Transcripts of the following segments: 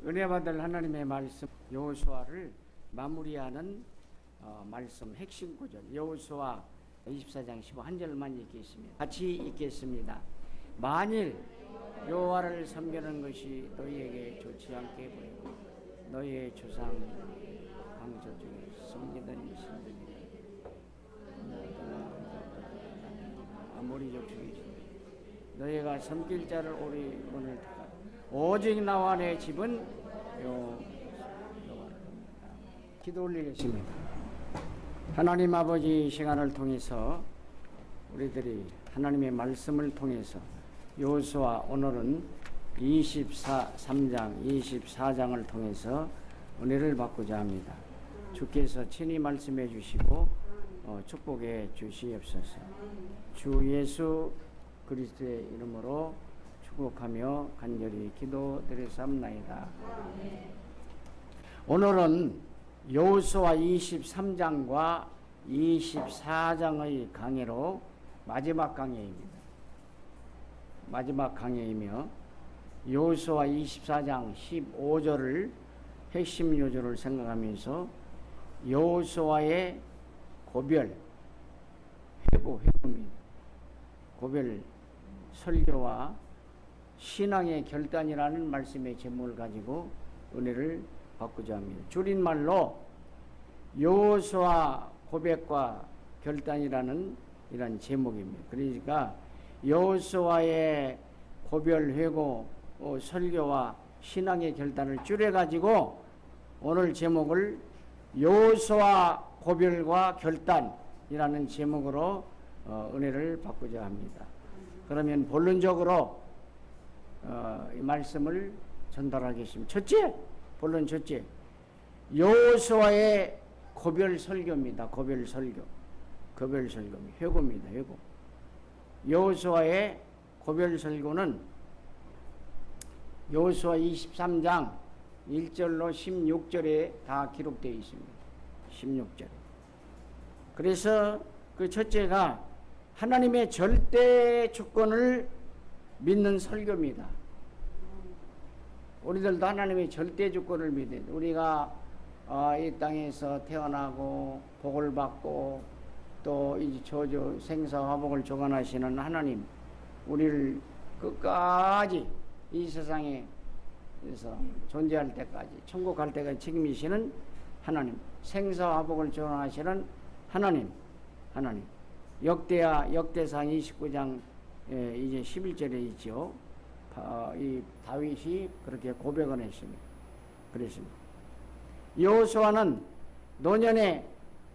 은혜 받을 하나님의 말씀 여호수아를 마무리하는 말씀 핵심 구절 여호수아 24장 15한절만 읽겠습니다. 같이 읽겠습니다. 만일 여호와를 섬기는 것이 너희에게 좋지 않게 보이고 너희의 조상 강조 중에 섬기던 신들이 아모리족 중에 너희가 섬길 자를 오늘 오직 나와 내 집은 여호와를 기도 올리겠습니다. 하나님 아버지, 시간을 통해서 우리들이 하나님의 말씀을 통해서 여호수아 오늘은 23장 24장을 통해서 은혜를 받고자 합니다. 주께서 친히 말씀해 주시고 축복해 주시옵소서. 주 예수 그리스도의 이름으로 축복하며 간절히 기도드렸사옵나이다. 오늘은 여호수아 23장과 24장의 강해로 마지막 강해입니다. 마지막 강해이며 여호수아 24장 15절을 핵심 요절을 생각하면서 여호수아의 고별 회고입니다. 고별 설교와 신앙의 결단이라는 말씀의 제목을 가지고 은혜를 받고자 합니다. 줄임말로 여호수아 고백과 결단이라는 이런 제목입니다. 그러니까 여호수아의 고별 회고 설교와 신앙의 결단을 줄여가지고 오늘 제목을 여호수아 고별과 결단이라는 제목으로 은혜를 받고자 합니다. 그러면 본론적으로 이 말씀을 전달하겠습니다. 첫째, 본론 첫째, 여호수아의 고별 설교입니다. 고별 설교, 고별 설교입니다. 회고입니다. 회고. 여호수아의 고별 설교는 여호수아 23장 1절로 16절에 다 기록되어 있습니다. 16절. 그래서 그 첫째가 하나님의 절대 주권을 믿는 설교입니다. 우리들도 하나님의 절대 주권을 믿어야 돼. 우리가 이 땅에서 태어나고 복을 받고 또 이 저주 생사 화복을 주관하시는 하나님, 우리를 끝까지 이 세상에서 존재할 때까지 천국 갈 때까지 책임지시는 하나님, 생사 화복을 주관하시는 하나님. 역대상 29장 이제 11절에 있죠. 이 다윗이 그렇게 고백을 했습니다. 그랬습니다. 여호수아는 노년에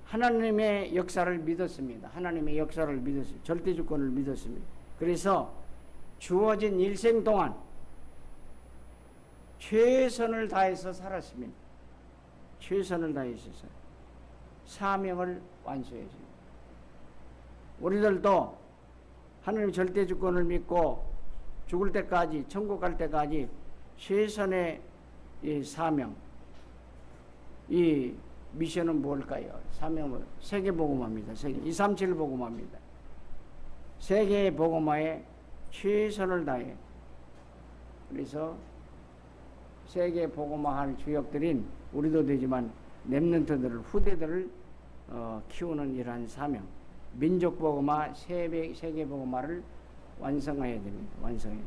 하나님의 역사를 믿었습니다. 하나님의 역사를 믿었습니다. 절대 주권을 믿었습니다. 그래서 주어진 일생 동안 최선을 다해서 살았습니다. 최선을 다해서 사명을 완수했습니다. 우리들도 하나님 절대 주권을 믿고 죽을 때까지, 천국 갈 때까지 최선의 이 사명, 이 미션은 뭘까요? 사명은 세계복음화입니다. 237 복음화입니다. 세계의 복음화에 최선을 다해. 그래서 세계 복음화할 주역들인 우리도 되지만 렘넌트들을, 후대들을 키우는 이러한 사명, 민족 복음화, 세계 복음화를 완성해야 됩니다. 완성해.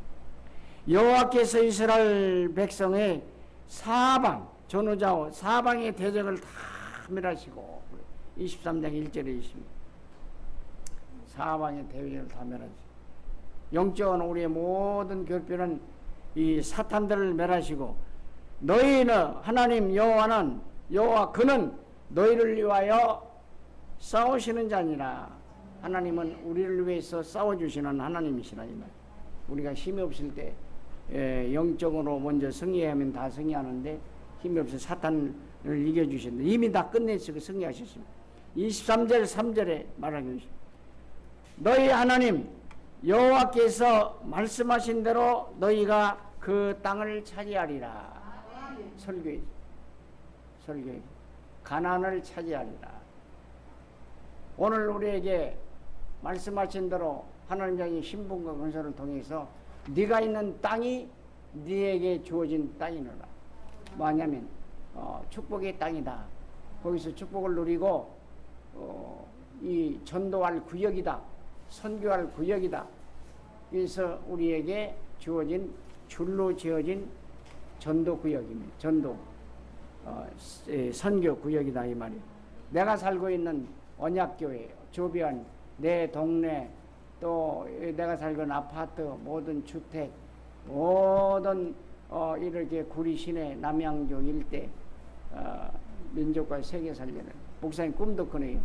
여호와께서 이스라엘 백성의 사방, 전후좌우 사방의 대적을 다 멸하시고 23장 1절에 있습니다. 사방의 대적을 다 멸하시고 영적인 우리의 모든 결핍은 이 사탄들을 멸하시고 너희는 하나님 여호와 그는 너희를 위하여 싸우시는 자니라. 하나님은 우리를 위해서 싸워주시는 하나님이시라. 우리가 힘이 없을 때 영적으로 먼저 승리해야 하면 다 승리하는데 힘이 없어 사탄을 이겨주신다. 이미 다 끝내시고 승리하셨습니다. 23절 3절에 말하고 있습니다. 너희 하나님 여호와께서 말씀하신 대로 너희가 그 땅을 차지하리라. 설교에 가나안을 차지하리라. 오늘 우리에게 말씀하신 대로 하나님의 신분과 권세를 통해서 네가 있는 땅이 네에게 주어진 땅이노라. 뭐냐면 축복의 땅이다. 거기서 축복을 누리고 이 전도할 구역이다. 선교할 구역이다. 그래서 우리에게 주어진 줄로 지어진 전도 구역입니다. 전도 선교 구역이다 이 말이에요. 내가 살고 있는 언약교회 주변 내 동네 또 내가 살고 있는 아파트 모든 주택 모든 이렇게 구리 시내 남양주 일대 민족과 세계 살리는 목사님 꿈도 크네요.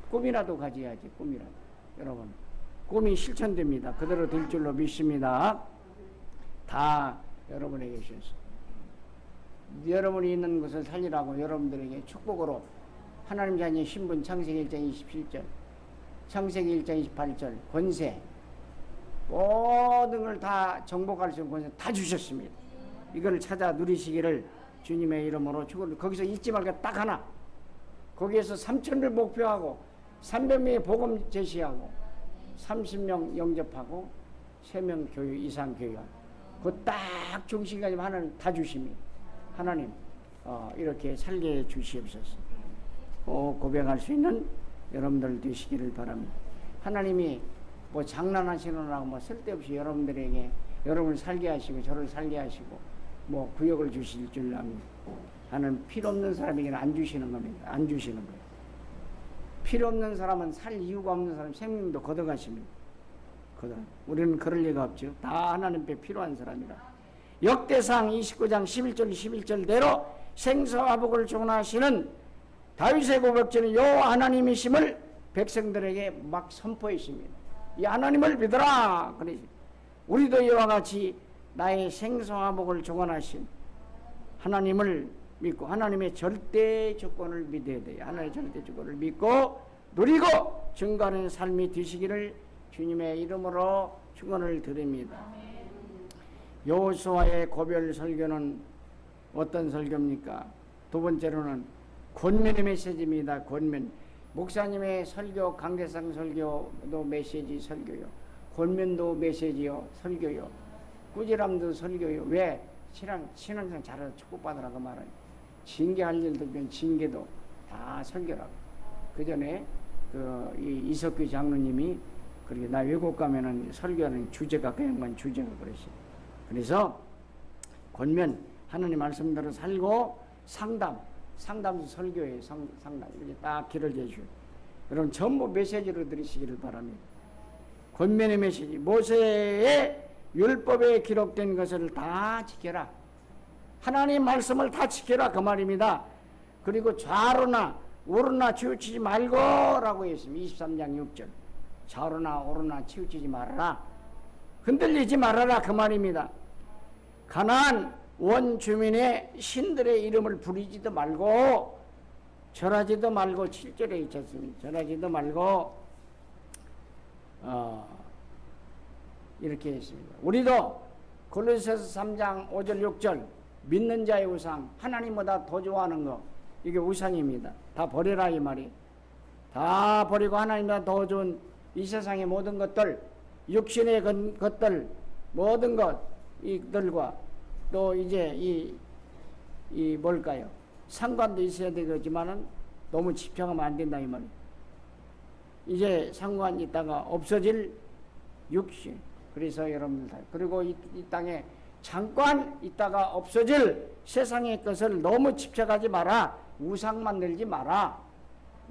꿈이라도 가져야지. 꿈이라도. 여러분 꿈이 실천됩니다. 그대로 될 줄로 믿습니다. 다 여러분에게 주셔서 여러분이 있는 것을 살리라고 여러분들에게 축복으로 하나님 자녀의 신분 창세기 1장 27절 창세기 1장 28절 권세 모든 걸 다 정복할 수 있는 권세 다 주셨습니다. 이걸 찾아 누리시기를 주님의 이름으로 축원을. 거기서 잊지 말고 딱 하나, 거기에서 3,000을 목표하고 300명의 복음 제시하고 30명 영접하고 3명 교육 이상 교육하고 그 딱 중심까지 하나님 다 주십니다. 하나님 이렇게 살게 해 주시옵소서. 고백할 수 있는 여러분들 되시기를 바랍니다. 하나님이 뭐 장난하시느라고 뭐 쓸데없이 여러분들에게 여러분을 살게 하시고 저를 살게 하시고 뭐 구역을 주실 줄 압니다. 하나님 필요 없는 사람에게는 안 주시는 겁니다. 안 주시는 거예요. 필요 없는 사람은 살 이유가 없는 사람 생명도 걷어가십니다. 우리는 그럴 리가 없죠. 다 하나님께 필요한 사람이라. 역대상 29장 11절 11절대로 생사화복을 존하시는 다윗의 고백자는 여호와 하나님이심을 백성들에게 막 선포했습니다. 이 하나님을 믿어라. 그러지. 우리도 이와 같이 나의 생사화복을 조건하신 하나님을 믿고 하나님의 절대 조건을 믿어야 돼요. 하나님의 절대 조건을 믿고 누리고 증거하는 삶이 되시기를 주님의 이름으로 축원을 드립니다. 여호수아의 고별 설교는 어떤 설교입니까? 두 번째로는 권면의 메시지입니다. 권면. 목사님의 설교, 강대상 설교도 메시지 설교요. 권면도 메시지요, 설교요. 꾸지람도 설교요. 왜? 신앙생 잘해서 축복받으라고 말해요. 징계할 일도 있면 징계도 다 설교라고. 그 전에 이석규 장로님이 그렇게 나 외국 가면은 설교하는 주제가 그 양반 주제가 그러시. 그래서 권면 하나님 말씀대로 살고 상담도 설교예요. 상담 이렇게 딱 길을 재주요. 여러분 전부 메시지로 들으시기를 바랍니다. 권면의 메시지. 모세의 율법에 기록된 것을 다 지켜라. 하나님 말씀을 다 지켜라 그 말입니다. 그리고 좌로나 우로나 치우치지 말고라고 했습니다. 23장 6절. 좌로나 우로나 치우치지 말아라. 흔들리지 말아라 그 말입니다. 가나안 원주민의 신들의 이름을 부리지도 말고 절하지도 말고 7절에 있었습니다. 절하지도 말고 이렇게 했습니다. 우리도 골로새서 3장 5절 6절 믿는 자의 우상 하나님보다 더 좋아하는 거 이게 우상입니다. 다 버려라 이 말이. 다 버리고 하나님보다 더 좋은 이 세상의 모든 것들 육신의 것들 모든 것 이들과 또 이제 이 뭘까요? 상관도 있어야 되겠지만은 너무 집착하면 안 된다 이 말이에요. 이제 상관 있다가 없어질 육신. 그래서 여러분들 그리고 이 땅에 잠깐 있다가 없어질 세상의 것을 너무 집착하지 마라. 우상 만들지 마라.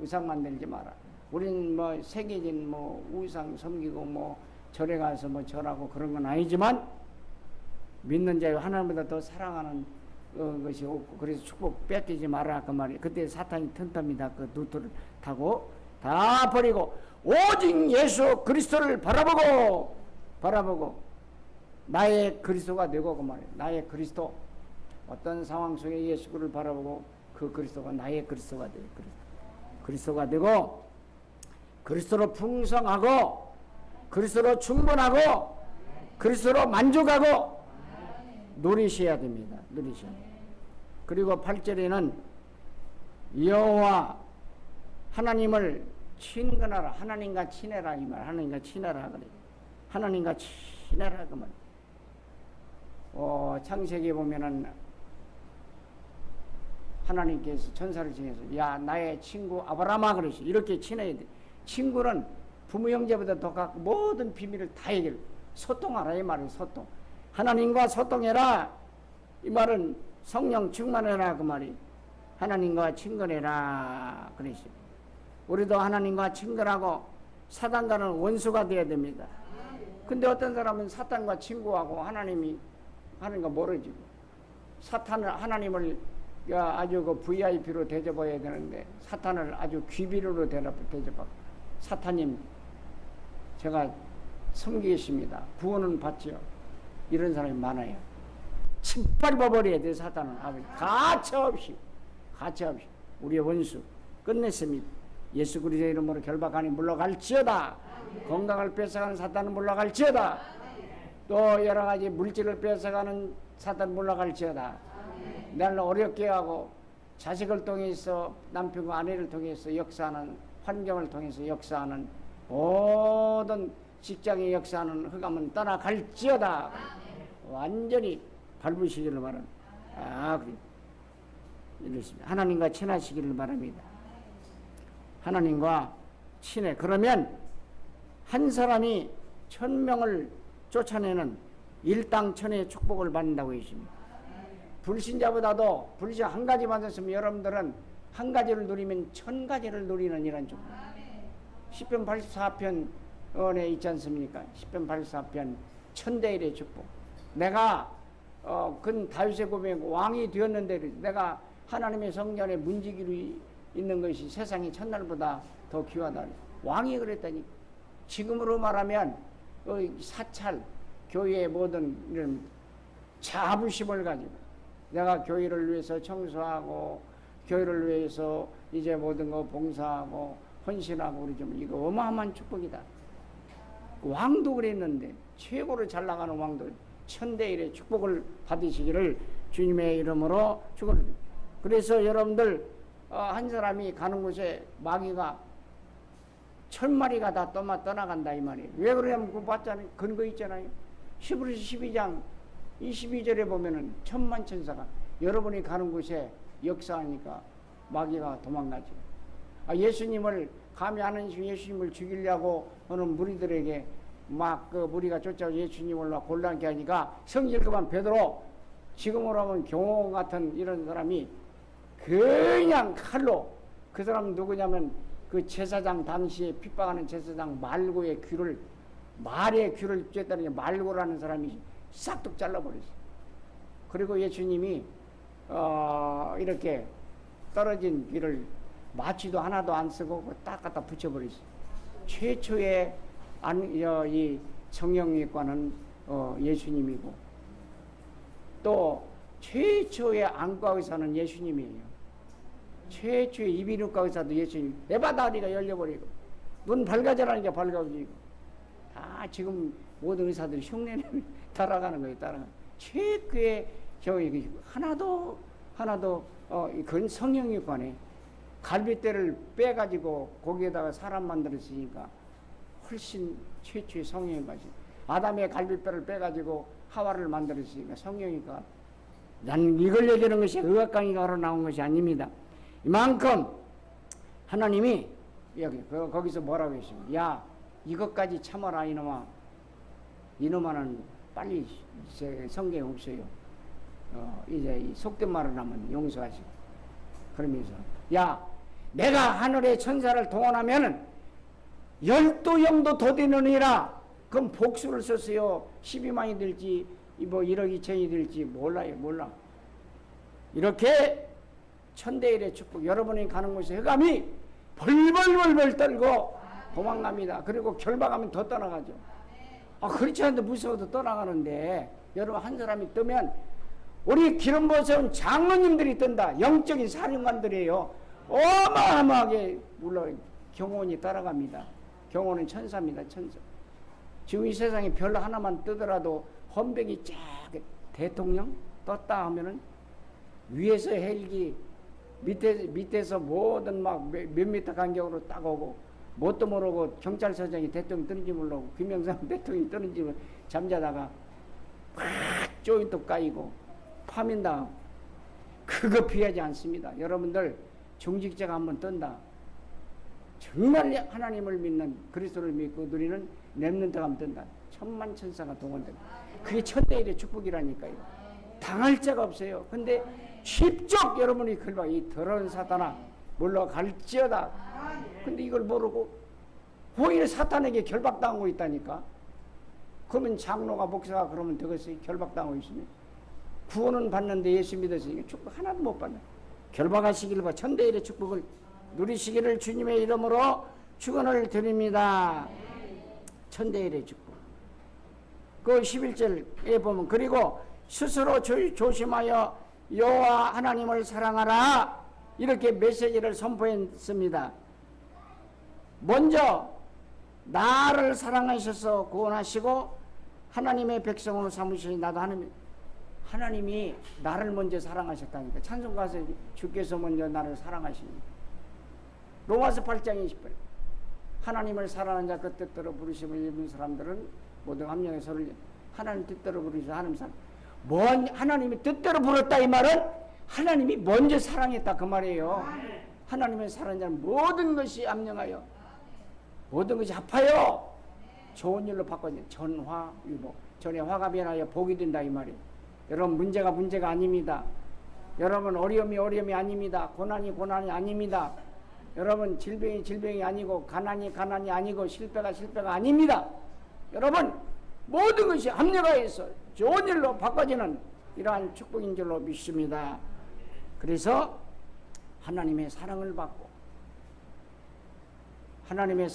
우상 만들지 마라. 우리는 뭐 세계적인 뭐 우상 섬기고 뭐 절에 가서 뭐 절하고 그런 건 아니지만 믿는 자여 하나님보다 더 사랑하는 것이 없고 그래서 축복 뺏기지 마라 그 말이에요. 그때 사탄이 튼튼합니다. 그 누트를 타고 다 버리고 오직 예수 그리스도를 바라보고 나의 그리스도가 되고 그 말이에요. 나의 그리스도. 어떤 상황 속에 예수를 바라보고 그 그리스도가 나의 그리스도가 돼요. 그리스도가 되고 그리스도로 풍성하고 그리스도로 충분하고 그리스도로 만족하고 누리셔야 됩니다. 누리셔야 됩니다. 그리고 8절에는 여호와 하나님을 친근하라. 하나님과 친해라 이 말. 하나님과 친해라 그래. 하나님과 친해라 그 말. 창세기 보면은 하나님께서 천사를 정해서 야 나의 친구 아브라함아 그러시. 이렇게 친해야 돼. 친구는 부모 형제보다 더 갖고 모든 비밀을 다 소통하라 이 말이에요. 소통. 하나님과 소통해라 이 말은 성령 충만해라 그 말이. 하나님과 친근해라 그러시. 우리도 하나님과 친근하고 사단과는 원수가 되어야 됩니다. 근데 어떤 사람은 사탄과 친구하고 하나님과 멀어지고 사탄을 하나님을 아주 그 VIP로 대접해야 되는데 사탄을 아주 귀비로로 대접하고 사탄님 제가 섬기겠습니다. 구원은 받지요. 이런 사람이 많아요. 침빨아버려야 돼 사탄은. 가차없이 우리의 원수 끝냈습니다. 예수 그리스도의 이름으로 결박하니 물러갈지어다. 건강을 뺏어가는 사탄은 물러갈지어다. 또 여러가지 물질을 뺏어가는 사탄은 물러갈지어다. 나를 어렵게 하고 자식을 통해서 남편과 아내를 통해서 역사하는 환경을 통해서 역사하는 모든 직장에 역사하는 흑암은 떠나갈지어다. 완전히 밟으시기를 바랍니다. 이렇습니다. 하나님과 친하시기를 바랍니다. 하나님과 친해. 그러면 한 사람이 1000명을 쫓아내는 일당천의 축복을 받는다고 했습니다. 불신자보다도 불신 한 가지 받았으면 여러분들은 한 가지를 누리면 1000가지를 누리는 이런 축복. 10편 84편에 있지 않습니까? 10편 84편 천대일의 축복. 내가 근 다윗의 고백 왕이 되었는데 내가 하나님의 성전에 문지기로 있는 것이 세상의 첫날보다 더 귀하다. 왕이 그랬다니. 지금으로 말하면 사찰 교회의 모든 이런 자부심을 가지고 내가 교회를 위해서 청소하고 교회를 위해서 이제 모든 거 봉사하고 헌신하고 그러지만 이거 어마어마한 축복이다. 왕도 그랬는데 최고로 잘 나가는 왕도 천대일의 축복을 받으시기를 주님의 이름으로 축원드립니다. 그래서 여러분들 한 사람이 가는 곳에 마귀가 1000마리가 다 떠나간다 이 말이에요. 왜 그러냐면 그거 봤잖아요. 근거 있잖아요. 히브리서 12장 22절에 보면은 천만천사가 여러분이 가는 곳에 역사하니까 마귀가 도망가죠. 예수님을 감히 아는 예수님을 죽이려고 하는 무리들에게 막 그 무리가 쫓아와 예수님을 막 곤란케 하니까 성질 그만 베드로 지금으로 하면 경호 같은 이런 사람이 그냥 칼로 그 사람은 누구냐면 그 제사장 당시에 핍박하는 제사장 말고의 말의 귀를 쬐다니 말고라는 사람이 싹둑 잘라버렸어요. 그리고 예수님이 이렇게 떨어진 귀를 마취도 하나도 안 쓰고 딱 갖다 붙여버렸어요. 최초의 이 성형외과는 예수님이고 또 최초의 안과 의사는 예수님이에요. 최초의 이비인후과 의사도 예수님. 에바다리가 열려버리고 눈 밝아져라니까 밝아지고 다 지금 모든 의사들이 흉내내면 따라가는 거예요. 최고의 교육이 하나도 그건 성형외과네. 갈비뼈를 빼가지고 거기에다가 사람 만들었으니까 훨씬 최초의 성형외과지. 아담의 갈비뼈를 빼가지고 하와를 만들었으니까 성형외과. 난 이걸 얘기하는 것이 의학 강의가 나온 것이 아닙니다. 이만큼 하나님이 여기 거기서 뭐라고 했습니까? 야 이것까지 참아라 이놈아. 이놈아는 빨리 성경에 없어요. 이제 속된 말을 하면 용서하시고 그러면서 야 내가 하늘의 천사를 동원하면은 12영도 더 되느니라. 그럼 복수를 썼어요. 12만이 될지 뭐 1억 2천이 될지 몰라. 이렇게 천대일의 축복. 여러분이 가는 곳에 흑암이 벌벌벌벌 떨고 도망갑니다. 그리고 결박하면 더 떠나가죠. 그렇지 않은데 무서워도 떠나가는데 여러분 한 사람이 뜨면 우리 기름 부어서 장로님들이 뜬다. 영적인 사령관들이에요. 어마어마하게 물론 경호원이 따라갑니다. 경호는 천사입니다. 천사. 지금 이 세상에 별 하나만 뜨더라도 헌병이 쫙 대통령 떴다 하면은 위에서 헬기 밑에서 모든 막 몇 미터 간격으로 딱 오고 뭣도 모르고 경찰서장이 대통령 뜨는지 모르고 김영삼 대통령이 뜨는지 잠자다가 팍 조인도 까이고 파민당하고 그거 피하지 않습니다. 여러분들 중직자가 한번 뜬다. 정말 하나님을 믿는 그리스도를 믿고 누리는 렘넌트가 한번 뜬다. 천만천사가 동원된다. 그게 천대일의 축복이라니까요. 당할 자가 없어요. 근데 쉽적 여러분이 글봐 이 더러운 사탄아 물러갈지어다. 근데 이걸 모르고 오히려 사탄에게 결박당하고 있다니까. 그러면 장로가 목사가 그러면 되겠어요? 결박당하고 있으면 구원은 받는데 예수 믿었으니까 축복 하나도 못 받는. 결박하시길 바 천대일의 축복을 누리시기를 주님의 이름으로 축원을 드립니다. 천대일의 축복. 그 11절에 보면 그리고 스스로 조심하여 여호와 하나님을 사랑하라 이렇게 메시지를 선포했습니다. 먼저 나를 사랑하셔서 구원하시고 하나님의 백성으로 삼으시니 나도 하나님이 나를 먼저 사랑하셨다니까. 찬송가에서 주께서 먼저 나를 사랑하십니다. 로마서 8장 20절 하나님을 사랑하는 자 그 뜻대로 부르심을 입은 사람들은 모든 함령의 소리를 하나님 뜻대로 부르시고 하나님 사랑. 하나님이 뜻대로 부르었다 이 말은 하나님이 먼저 사랑했다 그 말이에요. 하나님의 사랑하는 자는 모든 것이 암령하여 모든 것이 합하여 좋은 일로 바꿔진 전화위복. 전에 화가 변하여 복이 된다 이 말이에요. 여러분 문제가 아닙니다. 여러분 어려움이 아닙니다. 고난이 아닙니다. 여러분 질병이 아니고 가난이 아니고 실패가 아닙니다. 여러분 모든 것이 합력하여서 좋은 일로 바꿔지는 이러한 축복인 줄로 믿습니다. 그래서 하나님의 사랑을 받고 하나님의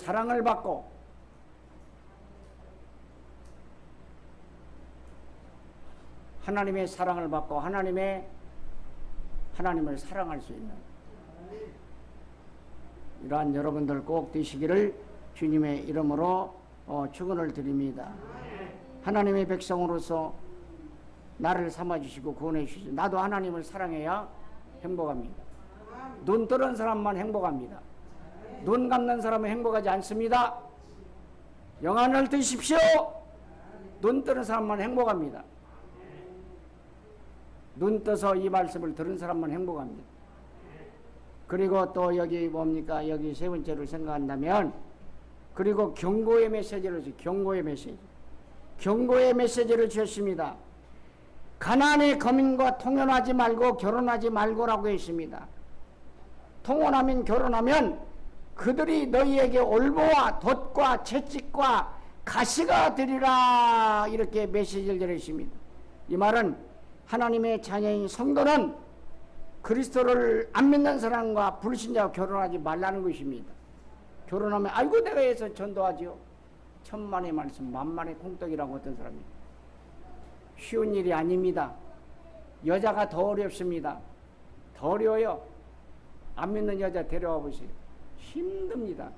사랑을 받고 하나님을 사랑할 수 있는 이러한 여러분들 꼭 되시기를 주님의 이름으로 축원을 드립니다. 하나님의 백성으로서 나를 삼아주시고 구원해 주시죠. 나도 하나님을 사랑해야 행복합니다. 눈 뜨는 사람만 행복합니다. 눈 감는 사람은 행복하지 않습니다. 영안을 드십시오. 눈 뜨는 사람만 행복합니다. 눈 떠서 이 말씀을 들은 사람만 행복합니다. 그리고 또 여기 뭡니까? 여기 세 번째로 생각한다면 그리고 경고의 메시지를 주셨습니다. 가나안의 거민과 통혼하지 말고 결혼하지 말고라고 했습니다. 통혼하면 결혼하면 그들이 너희에게 올보와 돛과 채찍과 가시가 되리라 이렇게 메시지를 드렸습니다. 이 말은 하나님의 자녀인 성도는 그리스도를 안 믿는 사람과 불신자와 결혼하지 말라는 것입니다. 결혼하면 아이고 내가 해서 전도하지요. 천만의 말씀 만만의 콩떡이라고 어떤 사람이 쉬운 일이 아닙니다. 여자가 더 어렵습니다. 더 어려워요. 안 믿는 여자 데려와 보세요. 힘듭니다.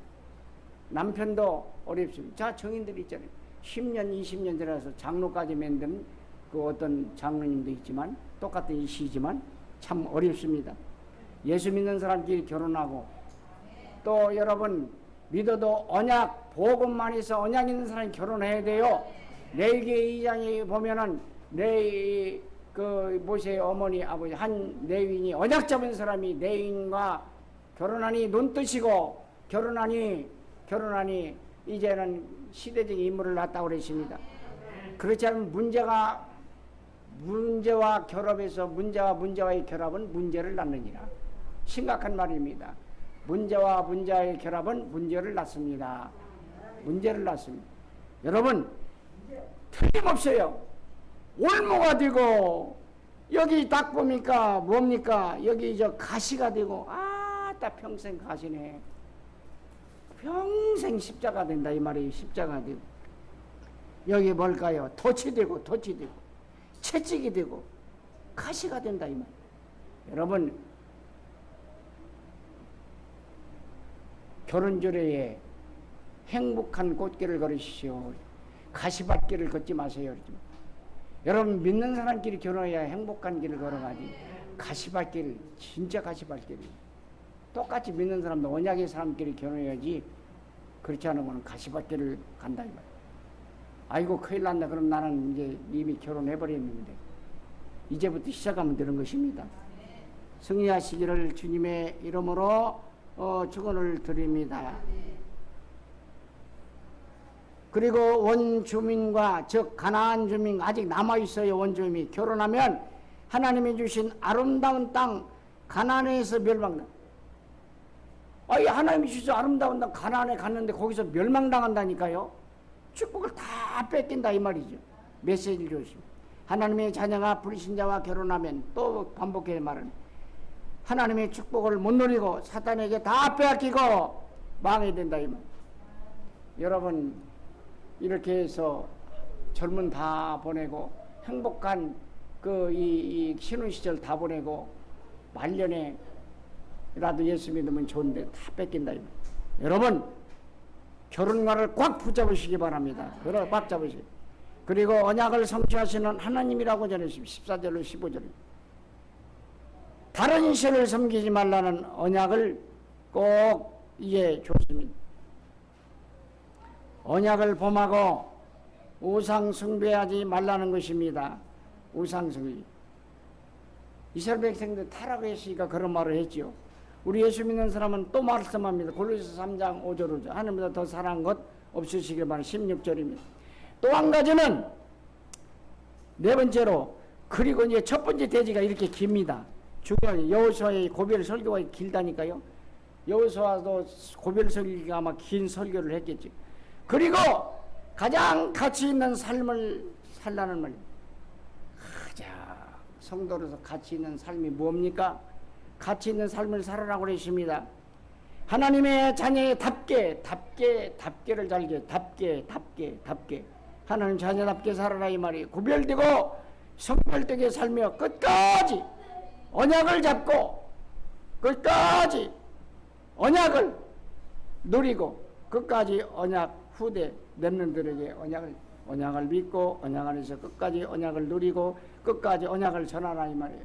남편도 어렵습니다. 자 정인들 있잖아요. 10년 20년 지나서 장로까지 만든 그 어떤 장로님도 있지만 똑같은 이시지만 참 어렵습니다. 예수 믿는 사람끼리 결혼하고 또 여러분 믿어도 언약 복음만 해서 언약 있는 사람이 결혼해야 돼요. 레위기 2장에 보면은 그 모세의 어머니 아버지 한 레위인이 언약 잡은 사람이 레위인과 결혼하니 눈 뜨시고 결혼하니 이제는 시대적인 인물을 낳았다고 그랬습니다. 그렇지 않으면 문제와 결합해서 문제와의 결합은 문제를 낳느니라. 심각한 말입니다. 문제와 문제의 결합은 문제를 낳습니다. 여러분 틀림없어요. 올무가 되고 여기 딱 보니까 뭡니까? 여기 저 가시가 되고 딱 평생 가시네. 평생 십자가 된다 이 말이에요. 십자가 되고 여기 뭘까요? 돛이 되고 채찍이 되고 가시가 된다 이 말. 여러분 결혼주례에 행복한 꽃길을 걸으시오. 가시밭길을 걷지 마세요. 여러분 믿는 사람끼리 결혼해야 행복한 길을 걸어가지. 가시밭길 진짜 가시밭길. 똑같이 믿는 사람도 언약의 사람끼리 결혼해야지. 그렇지 않으면 가시밭길을 간다 이 말. 아이고 큰일 났다. 그럼 나는 이제 이미 결혼해버렸는데 이제부터 시작하면 되는 것입니다. 승리하시기를 주님의 이름으로 축원을 드립니다. 그리고 원주민과 즉 가나안 주민 아직 남아있어요. 원주민이 결혼하면 하나님이 주신 아름다운 땅 가나안에서 멸망당. 아니 하나님이 주신 아름다운 땅 가나안에 갔는데 거기서 멸망당한다니까요. 축복을 다 뺏긴다 이 말이죠. 메시지를 주십니다. 하나님의 자녀가 불신자와 결혼하면 또 반복해 말은 하나님의 축복을 못 누리고 사탄에게 다 빼앗기고 망해야 된다 이 말. 여러분 이렇게 해서 젊은 다 보내고 행복한 이 신혼 시절 다 보내고 말년에라도 예수 믿으면 좋은데 다 뺏긴다 이 말. 여러분 결혼관을 꽉 붙잡으시기 바랍니다. 그래 꽉 잡으시기. 그리고 언약을 성취하시는 하나님이라고 전했습니다. 14절로 15절. 다른 신을 섬기지 말라는 언약을 꼭 이해 줬습니다. 언약을 범하고 우상 숭배하지 말라는 것입니다. 우상 숭배. 이스라엘 백성들 타락했으니까 그런 말을 했지요. 우리 예수 믿는 사람은 또 말씀합니다. 골로새서 3장 5절로 하나님보다 더 사랑한 것 없으시길 바라는 16절입니다. 또 한 가지는 네 번째로 그리고 이제 첫 번째 대지가 이렇게 깁니다. 중요한 여호수아의 고별 설교가 길다니까요. 여호수아도 고별 설교가 아마 긴 설교를 했겠지. 그리고 가장 가치 있는 삶을 살라는 말입니다. 가장 성도로서 가치 있는 삶이 뭡니까? 가치 있는 삶을 살아라고 그러십니다. 하나님의 자녀의 답게를 잘게 답게 하나님 자녀답게 살아라 이 말이에요. 구별되고 성별되게 살며 끝까지 언약을 잡고 끝까지 언약을 누리고 끝까지 언약 후대 렘넌트들에게 언약을 믿고 언약 안에서 끝까지 언약을 누리고 끝까지 언약을 전하라 이 말이에요.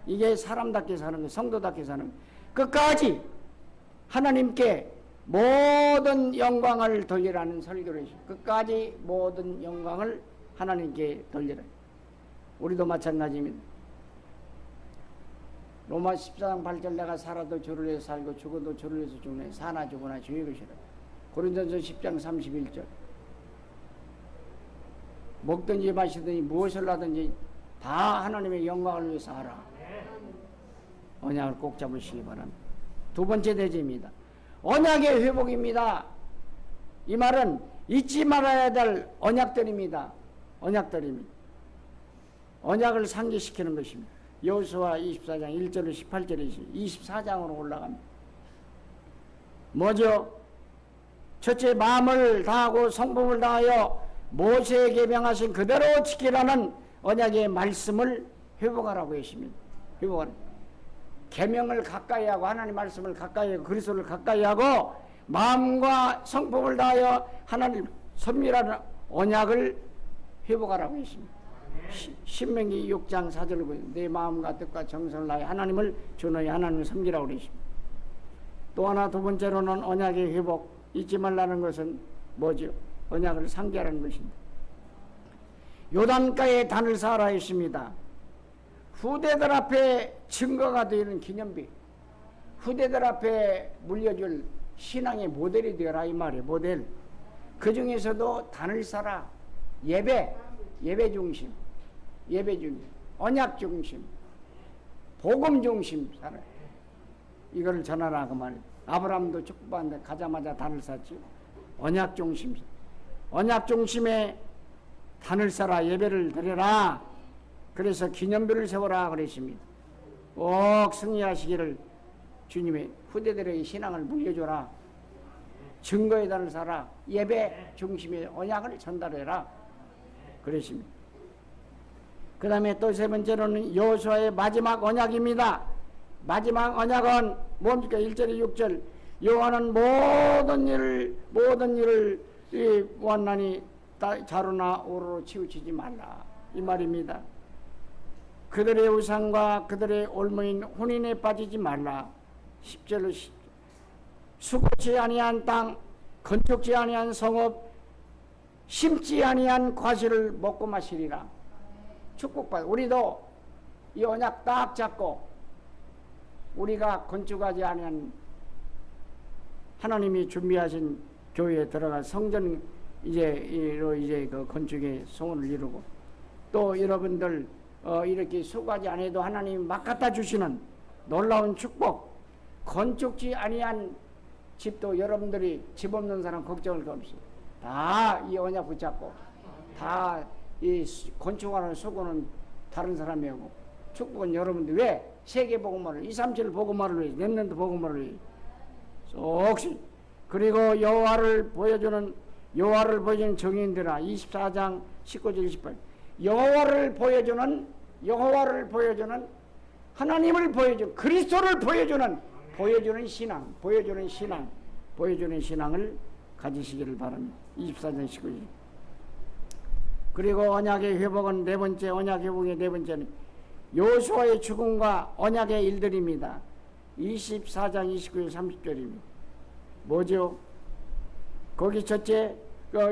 이게 사람답게 사는 거, 성도답게 사는 거. 끝까지 하나님께 모든 영광을 돌리라는 설교를 했어요. 끝까지 모든 영광을 하나님께 돌리라. 우리도 마찬가지입니다. 로마 14장 8절 내가 살아도 주를 위해서 살고 죽어도 주를 위해서 죽네. 사나 죽으나 주의 것이라. 고린도전서 10장 31절 먹든지 마시든지 무엇을 하든지 다 하나님의 영광을 위해서 하라. 언약을 꼭 잡으시기 바랍니다. 두 번째 대지입니다. 언약의 회복입니다. 이 말은 잊지 말아야 될 언약들입니다. 언약들입니다. 언약을 상기시키는 것입니다. 여호수아 24장 1절로 18절이죠. 24장으로 올라갑니다. 뭐죠? 첫째 마음을 다하고 성품을 다하여 모세에게 명하신 그대로 지키라는 언약의 말씀을 회복하라고 했습니다. 회복하라. 계명을 가까이 하고 하나님 말씀을 가까이 하고 그리스도를 가까이 하고 마음과 성품을 다하여 하나님 선밀한 언약을 회복하라고 했습니다. 신명기 6장 4절을 보면 내 마음과 뜻과 정성을 다하여 하나님을 주 너희 하나님을 섬기라고 그랬습니다. 또 하나 두 번째로는 언약의 회복 잊지 말라는 것은 뭐죠? 언약을 상기하라는 것입니다. 요단가에 단을 쌓아라 했습니다. 후대들 앞에 증거가 되는 기념비, 후대들 앞에 물려줄 신앙의 모델이 되어라 이 말이에요. 모델. 그 중에서도 단을 쌓아. 예배 중심, 언약 중심, 복음 중심 살아요. 이거를 전하라 그 말이에요. 아브라함도 축복받는데 가자마자 단을 쌓지. 언약 중심, 언약 중심에 단을 쌓아 예배를 드려라. 그래서 기념비를 세워라 그랬습니다. 꼭 승리하시기를 주님의 후대들에게 신앙을 물려줘라. 증거의 단을 쌓아 예배 중심의 언약을 전달해라 그랬습니다. 그 다음에 또 세 번째로는 여호수아의 마지막 언약입니다. 마지막 언약은 뭡니까? 1절에 6절 여호와는 모든 일을 완전히 자루나 오로로 치우치지 말라 이 말입니다. 그들의 우상과 그들의 올무인 혼인에 빠지지 말라. 10절로 10절 수고치 아니한 땅 건축지 아니한 성읍 심지 아니한 과실을 먹고 마시리라. 축복받아. 우리도 이 언약 딱 잡고 우리가 건축하지 아니한 하나님이 준비하신 교회에 들어가 성전 이제 그 건축의 소원을 이루고, 또 여러분들 이렇게 수고하지 않아도 하나님이 막 갖다 주시는 놀라운 축복, 건축지 아니한 집도 여러분들이 집 없는 사람 걱정할 거 없이 다 이 언약 붙잡고 다 이 건축하는 수고는 다른 사람이 하고, 축복은 여러분들 왜 세계 복음화를 237 복음화를 위해 렘넌트 복음화를 위해 쏙. 그리고 여호와를 보여주는 정인들아 24장 19절 28. 여호와를 보여주는 하나님을 보여주는 그리스도를 보여주는 신앙을 가지시기를 바랍니다. 24장 19절. 그리고 언약의 회복은 네 번째, 언약 회복의 네 번째는 여호수아의 죽음과 언약의 일들입니다. 24장 29절 30절입니다. 뭐죠? 거기 첫째,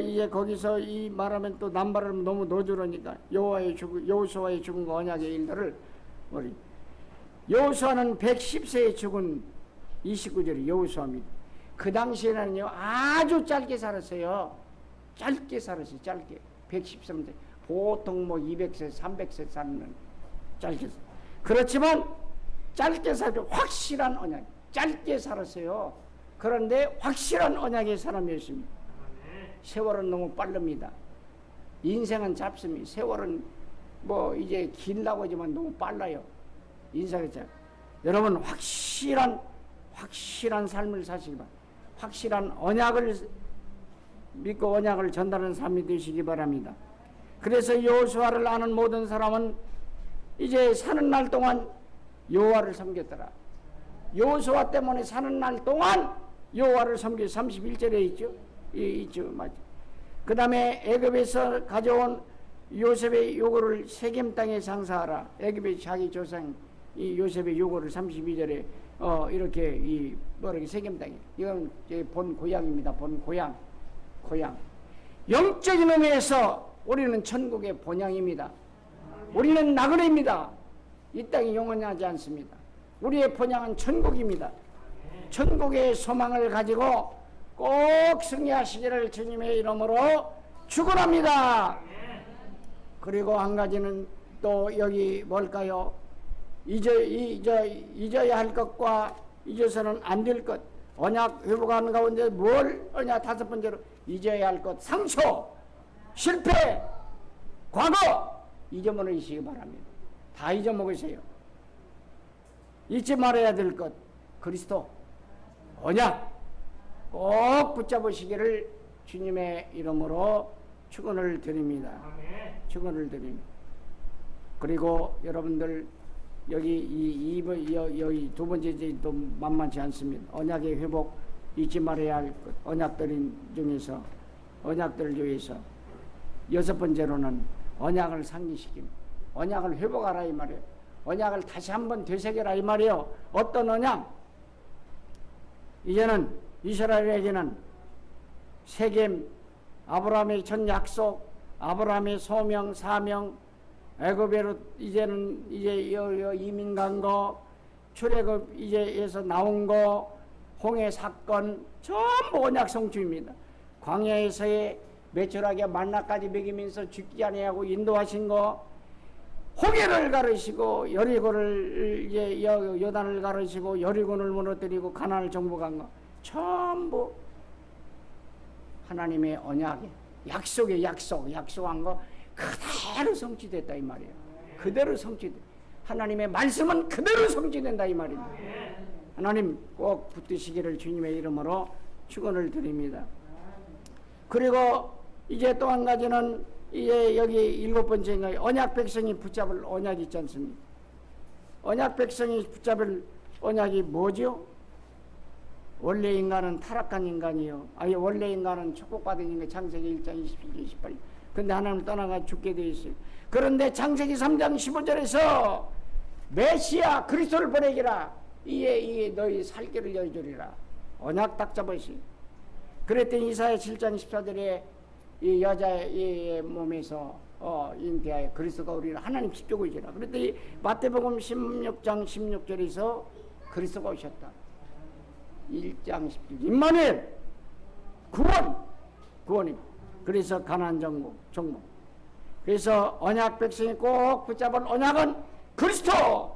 이제 거기서 이 말하면 또 남발을 너무 넣어주려니까 여호수아의 죽음과 언약의 일들을 우리 여호수아는 110세에 죽은 29절이 여호수아입니다. 그 당시에는요 아주 짧게 살았어요. 짧게. 113세. 보통 뭐 200세, 300세 사는 짧게. 그렇지만 짧게 살고 확실한 언약. 짧게 살았어요. 그런데 확실한 언약의 사람이었습니다. 세월은 너무 빠릅니다. 인생은 짧습니다. 세월은 뭐 이제 길다고 하지만 너무 빨라요. 인생이 짧. 여러분 확실한 삶을 사시기 바랍니다. 확실한 언약을 믿고 언약을 전달하는 삶이 되시기 바랍니다. 그래서 여호수아를 아는 모든 사람은 이제 사는 날 동안 여호와를 섬겼더라. 여호수아 때문에 사는 날 동안 여호와를 섬겨. 31절에 있죠. 맞죠. 그 다음에 애굽에서 가져온 요셉의 요구를 세겜 땅에 장사하라. 애굽의 자기 조상 이 요셉의 요구를 32절에 이렇게 세겜 땅에, 이건 본 고향입니다. 본 고향. 영적인 의미에서 우리는 천국의 본향입니다. 우리는 나그네입니다. 이 땅이 영원하지 않습니다. 우리의 본향은 천국입니다. 천국의 소망을 가지고 꼭 승리하시기를 주님의 이름으로 축원합니다. 그리고 한 가지는 또 여기 뭘까요? 잊어야 할 것과 잊어서는 안 될 것. 언약 회복하는 가운데 뭘 다섯 번째로 잊어야 할 것. 상처, 실패, 과거 잊어버리시기 바랍니다. 다 잊어먹으세요. 잊지 말아야 될 것. 그리스도, 언약 꼭 붙잡으시기를 주님의 이름으로 축원을 드립니다. 축원을 드립니다. 그리고 여러분들 여기 여기 두 번째 제도 만만치 않습니다. 언약의 회복 잊지 말아야 할 것. 언약들 중에서 여섯 번째로는 언약을 상기시킵니다. 언약을 회복하라 이 말이에요. 언약을 다시 한번 되새겨라 이 말이에요. 어떤 언약? 이제는 이스라엘에게는 세겜, 아브라함의 첫 약속, 아브라함의 소명, 사명, 애굽으로 이제는 이민 간 거, 출애굽 이제에서 나온 거, 홍해 사건 전부 언약 성취입니다. 광야에서의 매출하게 만나까지 먹이면서 죽지 아니하고 인도하신 거, 홍해를 가르시고 여리고를 요단을 가르시고 여리고를 무너뜨리고 가나안을 정복한 거 전부 하나님의 언약에 약속한 거 그대로 성취됐다 이 말이에요. 그대로 성취돼. 하나님의 말씀은 그대로 성취된다 이 말입니다. 하나님 꼭 붙드시기를 주님의 이름으로 축원을 드립니다. 그리고 이제 또 한 가지는 이제 여기 일곱 번째인가 언약 백성이 붙잡을 언약이 있지 않습니까? 언약 백성이 붙잡을 언약이 뭐죠? 원래 인간은 타락한 인간이요. 원래 인간은 축복받은 인간. 창세기 1장 27절 28절. 근데 하나님 떠나가 죽게 되어 있어요. 그런데 창세기 3장 15절에서 메시아 그리스도를 보내기라. 이에 너희 살 길을 열주리라. 언약 딱 잡으시. 그랬더니 이사야 7장 14절에 이 여자의 몸에서 잉태하여 그리스도가 우리를 하나님 집조고이시라. 그랬더니 마태복음 16장 16절에서 그리스도가 오셨다. 1장 10절 임마누엘 구원입니다. 그래서 가나안 정복. 그래서 언약 백성이 꼭 붙잡은 언약은 그리스도.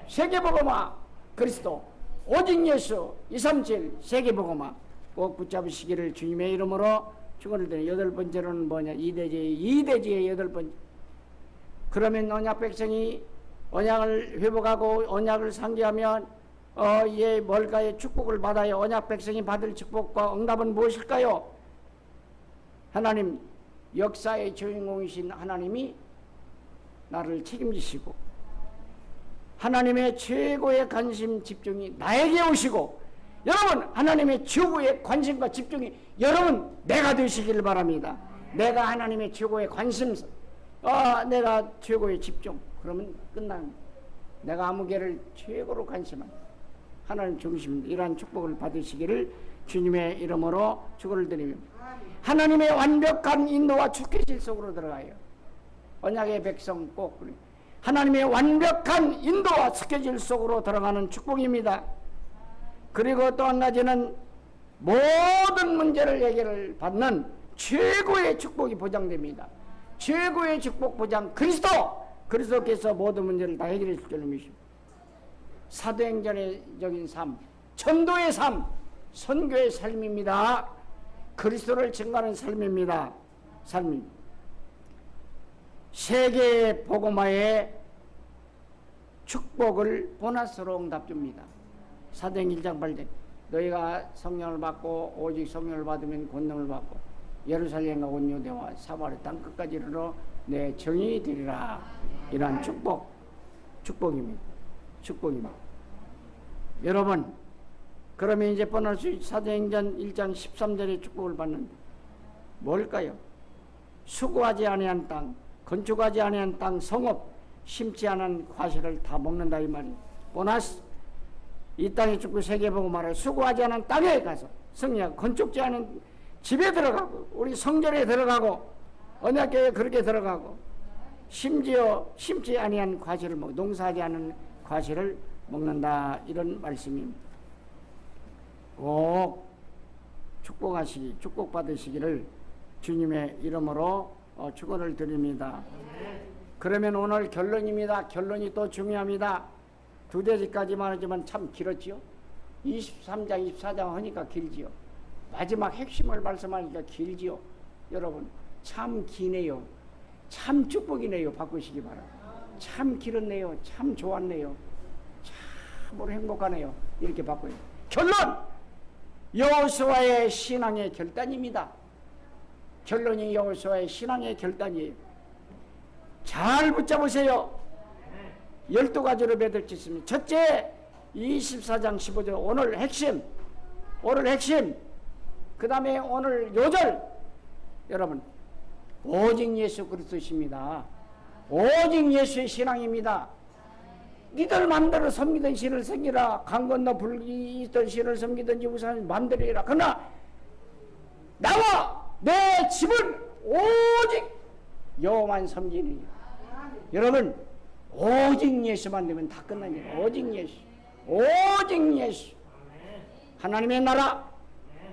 세계복음화 그리스도 오직 예수 237 세계복음화 꼭 붙잡으시기를 주님의 이름으로 축원을 여덟 번째로는 뭐냐? 이대지의 여덟 번째. 그러면 언약 백성이 언약을 회복하고 언약을 상기하면 예 뭘까요? 축복을 받아요. 언약 백성이 받을 축복과 응답은 무엇일까요? 하나님 역사의 주인공이신 하나님이 나를 책임지시고 하나님의 최고의 관심 집중이 나에게 오시고 여러분 하나님의 최고의 관심과 집중이 여러분 내가 되시길 바랍니다. 내가 하나님의 최고의 관심 내가 최고의 집중 그러면 끝납니다. 내가 아무개를 최고로 관심한 하나님 중심입니다. 이러한 축복을 받으시기를 주님의 이름으로 축원을 드리며 하나님의 완벽한 인도와 축복의 속으로 들어가요. 언약의 백성 꼭 하나님의 완벽한 인도와 스케줄 속으로 들어가는 축복입니다. 그리고 또 한 가지는 모든 문제를 해결을 받는 최고의 축복이 보장됩니다. 최고의 축복 보장 그리스도께서 모든 문제를 다 해결해 줄 줄을 믿습니다. 사도행전적인 삶, 전도의 삶, 선교의 삶입니다. 그리스도를 증거하는 삶입니다. 세계 복음화의 축복을 보너스로 응답줍니다. 사도행 1장 8절 너희가 성령을 받고 오직 성령을 받으면 권능을 받고 예루살렘과 온 유대와 사마리아 땅 끝까지 이르러 내 정이 되리라. 이러한 축복입니다. 여러분 그러면 이제 보너스 사도행전 1장 13절의 축복을 받는데 뭘까요? 수고하지 아니한 땅, 건축하지 아니한 땅, 성읍, 심지 않은 과실을 다 먹는다 이 말이에요. 보너스 이 땅에 죽고 세계보고 말해 수고하지 않은 땅에 가서 성령 건축지 않은 집에 들어가고 우리 성전에 들어가고 언약교회에 그렇게 들어가고 심지어 심지 아니한 과실을 먹고 농사하지 않은 과실을 먹는다 이런 말씀입니다. 꼭 축복받으시기를 주님의 이름으로 축원을 드립니다. 그러면 오늘 결론입니다. 결론이 또 중요합니다. 두 대지까지만 하지만 참 길었지요. 23장 24장 하니까 길지요. 마지막 핵심을 말씀하니까 길지요. 여러분 참 기네요. 참 축복이네요. 바꾸시기 바랍니다. 참 길었네요. 참 좋았네요. 참으로 행복하네요. 이렇게 바꿔요. 결론! 여호수아의 신앙의 결단입니다. 결론이 여호수아의 신앙의 결단이에요. 잘 붙잡으세요. 12가지로 맺을 수 있습니다. 첫째 24장 15절 오늘 핵심 그 다음에 오늘 요절 여러분 오직 예수 그리스도십니다. 오직 예수의 신앙입니다. 니들 맘대로 섬기던 신을 섬기라. 강 건너 불이 있던 신을 섬기든지 우선 맘대로 해라. 그러나 나와 내 집은 오직 여호와만 섬기니. 여러분 오직 예수만 되면 다 끝납니다. 오직 예수 하나님의 나라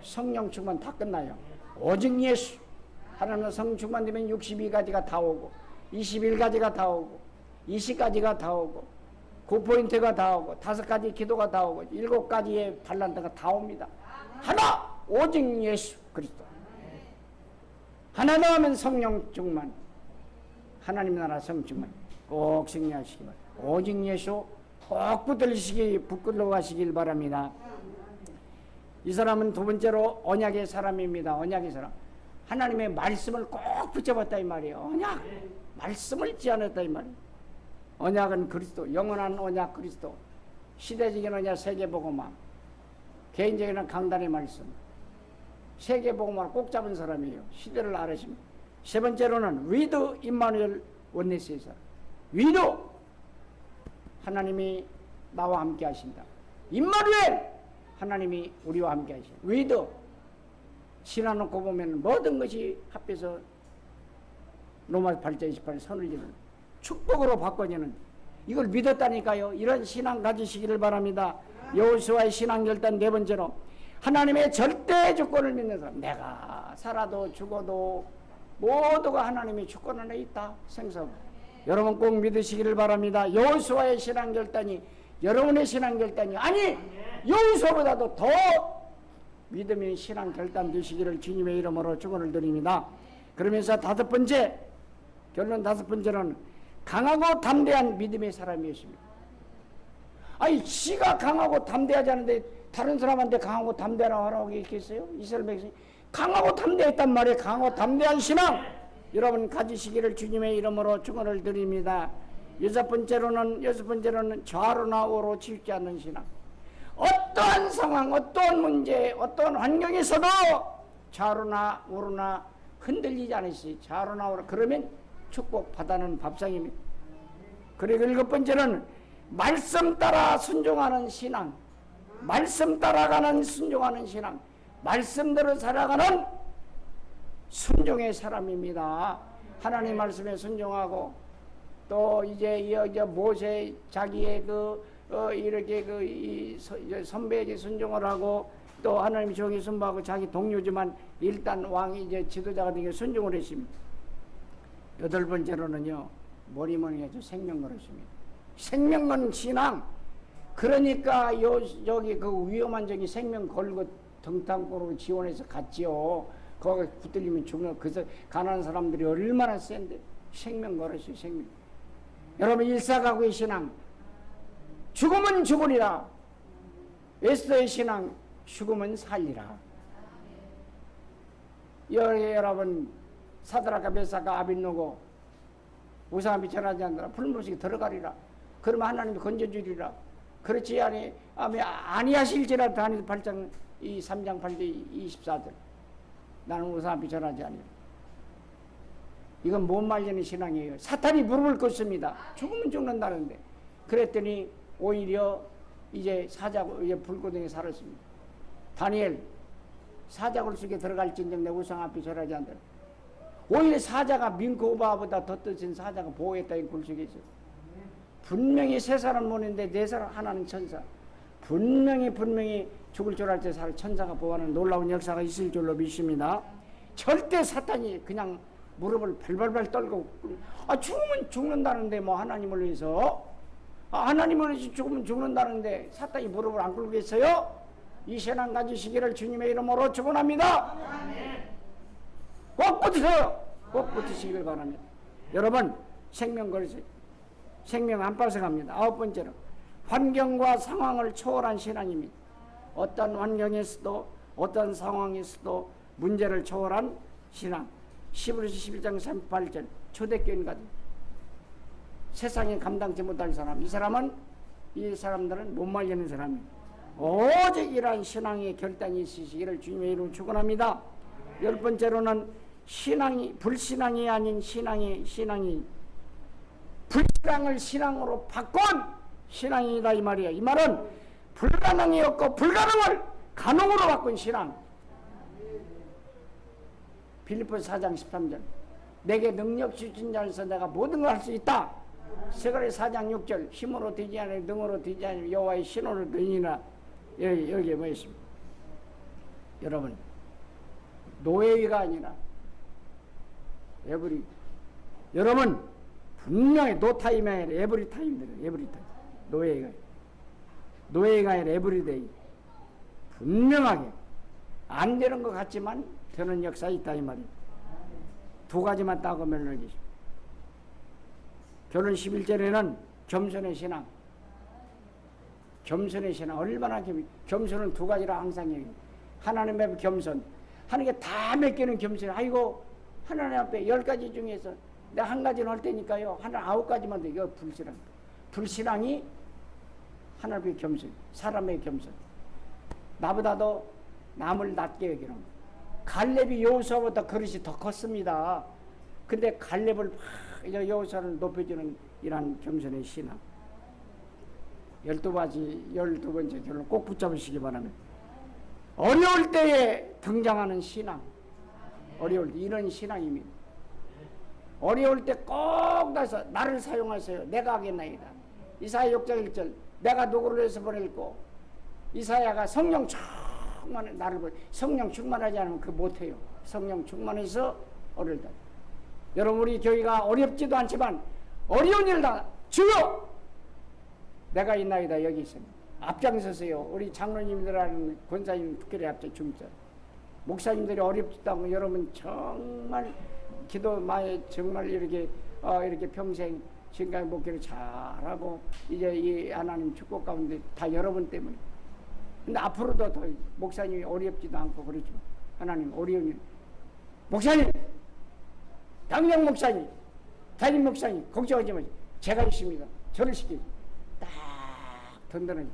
성령 충만 다 끝나요. 오직 예수 하나님의 성령 충만 되면 62가지가 다 오고 21가지가 다 오고 20가지가 다 오고 9포인트가 다 오고 5가지 기도가 다 오고 7가지의 달란트가 다 옵니다. 하나 오직 예수 그리스도. 하나 더 하면 성령 충만 하나님 나라 성령 충만 꼭 승리하시기 바랍니다. 오직 예수 꼭 붙들러 가시길 바랍니다. 이 사람은 두 번째로 언약의 사람입니다. 언약의 사람. 하나님의 말씀을 꼭 붙잡았다 이 말이에요. 언약 말씀을 잊지 않았다 이 말이에요. 언약은 그리스도, 영원한 언약 그리스도, 시대적인 언약 세계복음화, 개인적인 강단의 말씀, 세계복음화를 꼭 잡은 사람이에요. 시대를 알으십니다. 세 번째로는 위드 임마누엘 원네스의 사람. 위드 하나님이 나와 함께 하신다. 임마누엘 하나님이 우리와 함께 하신다. 위드 신화놓고 보면 모든 것이 합해서 로마 8장 28절 선을 지는 축복으로 바꿔지는 이걸 믿었다니까요. 이런 신앙 가지시기를 바랍니다. 여호수아의 신앙 결단 네 번째로, 하나님의 절대 주권을 믿는 사람. 내가 살아도 죽어도 모두가 하나님의 주권 안에 있다. 생성. 여러분 꼭 믿으시기를 바랍니다. 여호수아의 신앙 결단이 여러분의 신앙 결단이 아니 여호수아보다도 더 믿음의 신앙 결단 되시기를 주님의 이름으로 축원을 드립니다. 그러면서 다섯 번째, 결론 다섯 번째는 강하고 담대한 믿음의 사람이었습니다. 아니 지가 강하고 담대하지 않은데 다른 사람한테 강하고 담대하라고 얘기했어요? 이스라엘 백성이 강하고 담대했단 말이에요. 강하고 담대한 신앙 여러분 가지시기를 주님의 이름으로 축원을 드립니다. 여섯 번째로는 좌로나 우로 치우지 않는 신앙. 어떠한 상황, 어떠한 문제, 어떠한 환경에서도 좌로나 우로나 흔들리지 않으시. 좌로나 우로 그러면 축복받아는 밥상입니다. 그리고 일곱 번째는 말씀 따라 순종하는 신앙. 말씀 따라가는 순종하는 신앙. 말씀대로 살아가는 순종의 사람입니다. 하나님 말씀에 순종하고 또 이제 모세 자기의 이렇게 선배에게 순종을 하고 또 하나님 종이 순종하고 자기 동료지만 일단 왕이 이제 지도자가 되게 순종을 했습니다. 여덟 번째로는요, 뭐니 해도 생명거릇입니다. 생명건 신앙. 그러니까 여기 그 위험한 적이 생명 걸고 등탕골로 지원해서 갔지요. 거기 붙들리면 죽는, 그래서 가난한 사람들이 얼마나 센데 생명 걸었어요. 생명. 여러분 일사가구의 신앙. 죽으면 죽으리라. 에스더의 신앙. 죽으면 살리라. 여러분 사드락과 메삭과 아벳노고 우상을 비천하지 않느라 풀무식에 들어가리라. 그러면 하나님이 건져주리라. 그렇지 아니하실지라도 다니엘 8장 3장 8절 24절 나는 우상을 비천하지 않으리라. 이건 못 말리는 신앙이에요. 사탄이 무릎을 꿇습니다. 죽으면 죽는다는데. 그랬더니 오히려 이제 사자고 이제 불고등에 살았습니다. 다니엘 사자굴 속에 들어갈진정 내 우상 앞에 절하지 않더라. 오히려 사자가 민코바보다 더 뜨신 사자가 보호했다. 이 굴 속에 있어요. 분명히 세 사람 모는데 네 사람 하나는 천사. 분명히 죽을 줄 알 때 천사가 보호하는 놀라운 역사가 있을 줄로 믿습니다. 절대 사탄이 그냥 무릎을 발발발 떨고 죽으면 죽는다는데 뭐 하나님을 위해서 하나님을 위해서 죽으면 죽는다는데 사탄이 무릎을 안 꿇겠어요? 이 신앙 가지시기를 주님의 이름으로 축원합니다. 꼭 붙으세요. 꼭 붙으시기를 바랍니다. 여러분 생명 걸으세요. 생명 안 뺏어갑니다. 아홉 번째로 환경과 상황을 초월한 신앙입니다. 어떤 환경에서도 어떤 상황에서도 문제를 초월한 신앙. 11장 38절 초대교인 같은 세상에 감당치 못할 사람. 이 사람들은 못 말리는 사람입니다. 오직 이러한 신앙의 결단이 있으시기를 주님의 이름으로 축원합니다. 열 번째로는 불신앙이 아닌 신앙이 불신앙을 신앙으로 바꾼 신앙이다 이 말이에요. 이 말은 불가능이 없고 불가능을 가능으로 바꾼 신앙. 빌립보서 4장 13절 내게 능력 주신 자에서 내가 모든 걸 할 수 있다. 세가랴 4장 6절 힘으로 되지 않으니 능으로 되지 않으니 여호와의 신호를 되니라. 여기에 뭐 있습니까? 여러분 노예가 아니라 에브리. 여러분 분명히 노타임이 아니라 에브리 타임이래요. 에브리 타임. 노예가 아니라 에브리데이. 분명하게 안 되는 것 같지만 되는 역사 있다 이 말이에요. 두 가지만 따고 멸론하겠습니다. 결론 11절에는 겸손의 신앙. 겸손의 신앙. 얼마나 겸손은 두 가지라 항상 얘기해요. 하나님 앞에 겸손. 하나님께 다 맡기는 겸손. 아이고 하나님 앞에 10가지 중에서 내가 한 가지는 할 테니까요. 하나 9가지만 돼. 이거 불신앙. 불신앙이 하나님 앞에 겸손. 사람의 겸손. 나보다도 남을 낮게 여기는 거예요. 갈렙이 여호수아보다 그릇이 더 컸습니다. 근데 갈렙을 여호수아를 높여주는 이러한 겸손의 신앙. 12번째 결론 꼭 붙잡으시기 바랍니다. 어려울 때에 등장하는 신앙. 어려울 때 이런 신앙입니다. 어려울 때 꼭 나서 나를 사용하세요. 내가 하겠나이다. 이사야 6장 1절 내가 누구를 위해서 보낼고 이사야가 성령 충만해 나를 보내 성령 충만하지 않으면 그 못해요. 성령 충만해서 어려울 때 여러분 우리 교회가 어렵지도 않지만 어려운 일을 다 주여 내가 있나이다 여기 있습니다. 앞장서세요. 우리 장로님들하는 권사님 특별히 앞장 중자 목사님들이 어렵지도 않고 여러분 정말 기도 많이 정말 이렇게 평생 지금까지 목회를 잘하고 이제 이 하나님 축복 가운데 다 여러분 때문에 근데 앞으로도 더 목사님이 어렵지도 않고 그러죠. 하나님 어려운 일 목사님 당장 목사님 담임 목사님 걱정하지 마세요. 제가 있습니다. 저를 시키죠. 딱 든든하게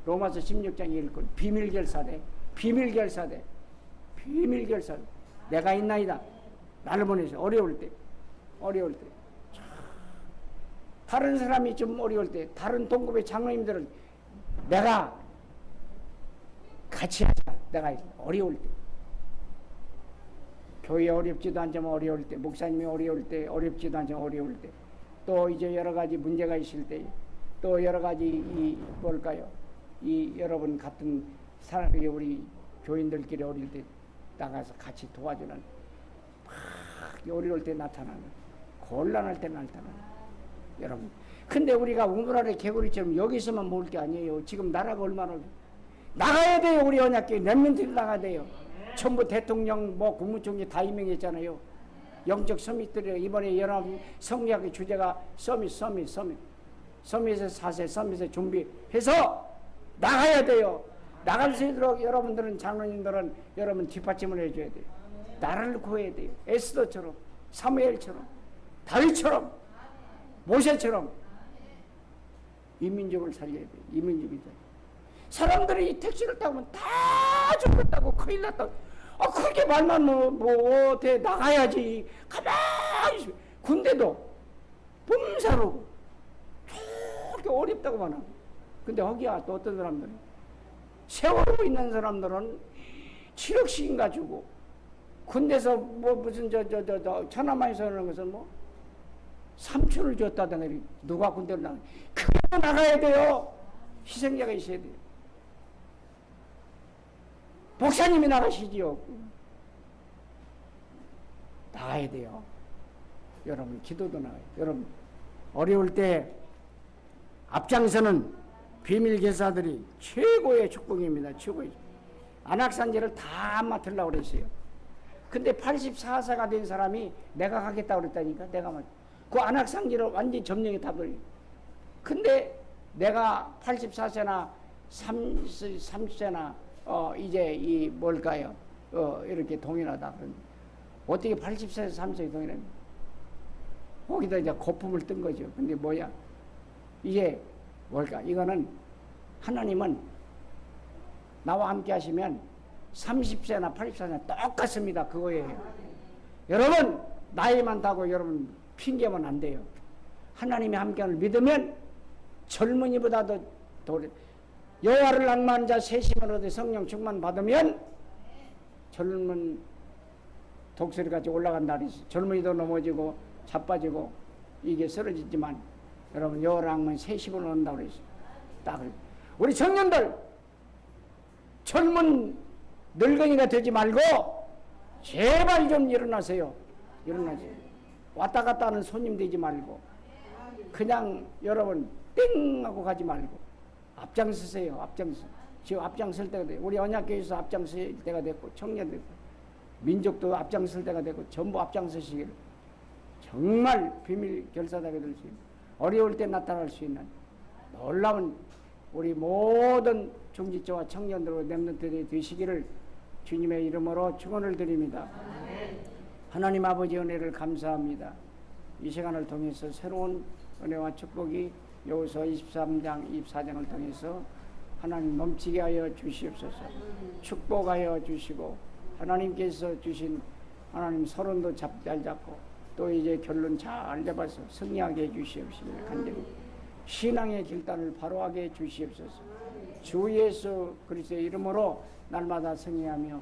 로마서 16장 1권 비밀결사대 내가 있나이다. 나를 보내서 어려울 때 다른 사람이 좀 어려울 때 다른 동급의 장로님들은 내가 같이 하자. 내가 어려울 때 교회 어렵지도 않지만 어려울 때 목사님이 어려울 때 어렵지도 않지만 어려울 때 또 이제 여러 가지 문제가 있을 때 또 여러 가지 이 여러분 같은 사람이 우리 교인들끼리 어릴 때 나가서 같이 도와주는 막 어려울 때 나타나는 곤란할 때 나타나는 여러분 근데 우리가 웅그라리 개구리처럼 여기서만 모을 게 아니에요. 지금 나라가 얼마나 나가야 돼요. 우리 언약교회 렘넌트를 나가야 돼요. 전부 대통령 국무총리 다 임명했잖아요. 영적 서밋들이 이번에 연합 성리학의 주제가 서밋에서 4세 서밋에 준비해서 나가야 돼요. 나갈 수 있도록 여러분들은 장로님들은 여러분 뒷받침을 해줘야 돼요. 나라를 구해야 돼요. 에스더처럼 사무엘처럼 다윗처럼 모세처럼 이민족을 살려야 돼요. 이민족이 사람들이 이 택시를 타면 다 죽었다고 큰일 났다고 그렇게 말만 못해 나가야지. 가만히 있어. 군대도 범사로 저렇게 어렵다고만 하고 근데 거기야 또 어떤 사람들은 세월호 있는 사람들은 7억씩인가 주고 군대에서 무슨 천안만에서 하는 것은 삼촌을 줬다던가 누가 군대를 나가 그래도 나가야 돼요. 희생자가 있어야 돼요. 목사님이 나가시지요. 나가야 돼요. 여러분 기도도 나가요. 여러분 어려울 때 앞장서는 비밀교사들이 최고의 축복입니다. 최고의 안악산제를 다 맡으려고 그랬어요. 근데 84세가 된 사람이 내가 가겠다고 그랬다니까. 그 안악산제를 완전히 점령해 다 버려요. 근데 내가 84세나 30세나 이제 이렇게 동일하다. 어떻게 80세에서 30세 동일합니까? 거기다 이제 거품을 뜬 거죠. 근데 뭐야? 이게 뭘까? 이거는 하나님은 나와 함께 하시면 30세나 80세나 똑같습니다. 그거예요. 여러분, 나이 많다고 여러분 핑계면 안 돼요. 하나님이 함께함을 믿으면 젊은이보다도 여호와를 낭만한 자 세심을 얻어 성령 충만 받으면 젊은 독수리같이 올라간다 그랬어요. 젊은이도 넘어지고 자빠지고 이게 쓰러지지만 여러분 여호와를 낭만 세심을 얻는다고 그랬어요. 딱 우리 청년들 젊은 늙은이가 되지 말고 제발 좀 일어나세요. 일어나세요. 왔다 갔다 하는 손님 되지 말고 그냥 여러분 땡 하고 가지 말고 앞장서세요. 앞장서. 지금 앞장설 때가 돼요. 우리 언약교회에서 앞장설 때가 됐고 청년들 민족도 앞장설 때가 됐고 전부 앞장서시기를 정말 비밀 결사되게 될 수 있는 어려울 때 나타날 수 있는 놀라운 우리 모든 중직자와 청년들과 렘넌트들이 되시기를 주님의 이름으로 축원을 드립니다. 하나님 아버지 은혜를 감사합니다. 이 시간을 통해서 새로운 은혜와 축복이 여호수아 23장 24장을 통해서 하나님 넘치게 하여 주시옵소서. 축복하여 주시고 하나님께서 주신 하나님 서론도 잘 잡고 또 이제 결론 잘 잡아서 승리하게 해 주시옵시며 간절히 신앙의 길단을 바로하게 해 주시옵소서. 주 예수 그리스도의 이름으로 날마다 승리하며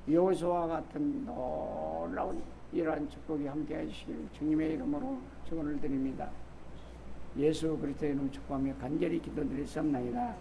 여호수아와 같은 놀라운 이러한 축복이 함께 해주시길 주님의 이름으로 축원을 드립니다. 예수 그리스도의 이름 축복하며 간절히 기도드리옵나이다.